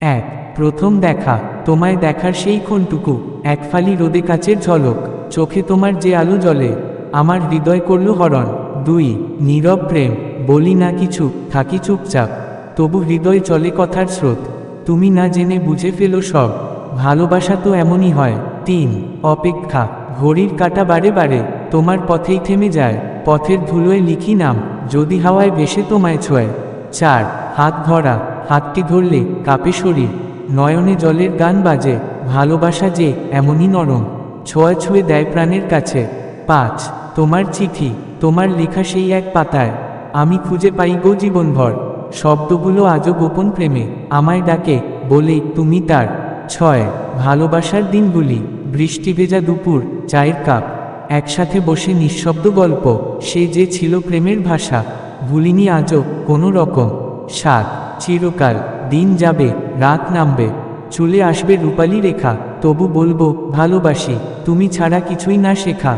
এক, প্রথম দেখা। তোমায় দেখার সেই ক্ষণটুকু, এক ফালি রোদে কাচের ঝলক, চোখে তোমার যে আলো জ্বলে, আমার হৃদয় করল হরণ। দুই, নীরব প্রেম। বলি না কিছু, থাকি চুপচাপ, তবু হৃদয় চলে কথার স্রোত। তুমি না জেনে বুঝে ফেলো সব, ভালোবাসা তো এমনই হয়। তিন, অপেক্ষা। ঘড়ির কাঁটা বারে বারে তোমার পথেই থেমে যায়, পথের ধুলোয় লিখি নাম, যদি হাওয়ায় ভেসে তোমায় ছোঁয়। চার, হাত ধরা। হাতটি ধরলে কাঁপে শরীর, নয়নে জলের গান বাজে, ভালোবাসা যে এমনই নরম, ছোঁয়া ছুঁয়ে দেয় প্রাণের কাছে। পাঁচ, তোমার চিঠি। তোমার লেখা সেই এক পাতায় আমি খুঁজে পাই গো জীবনভর, শব্দগুলো আজও গোপন প্রেমে আমায় ডাকে, বলে তুমি তার। ছয়, ভালোবাসার দিনগুলি। বৃষ্টি ভেজা দুপুর, চায়ের কাপ, একসাথে বসে নিঃশব্দ গল্প, সে যে ছিল প্রেমের ভাষা, ভুলিনি আজও কোনো রকম। সাত, চিরকাল। দিন যাবে, রাত নামবে, চলে আসবে রূপালী রেখা, তবু বলবো ভালোবাসি, তুমি ছাড়া কিছুই না শেখা।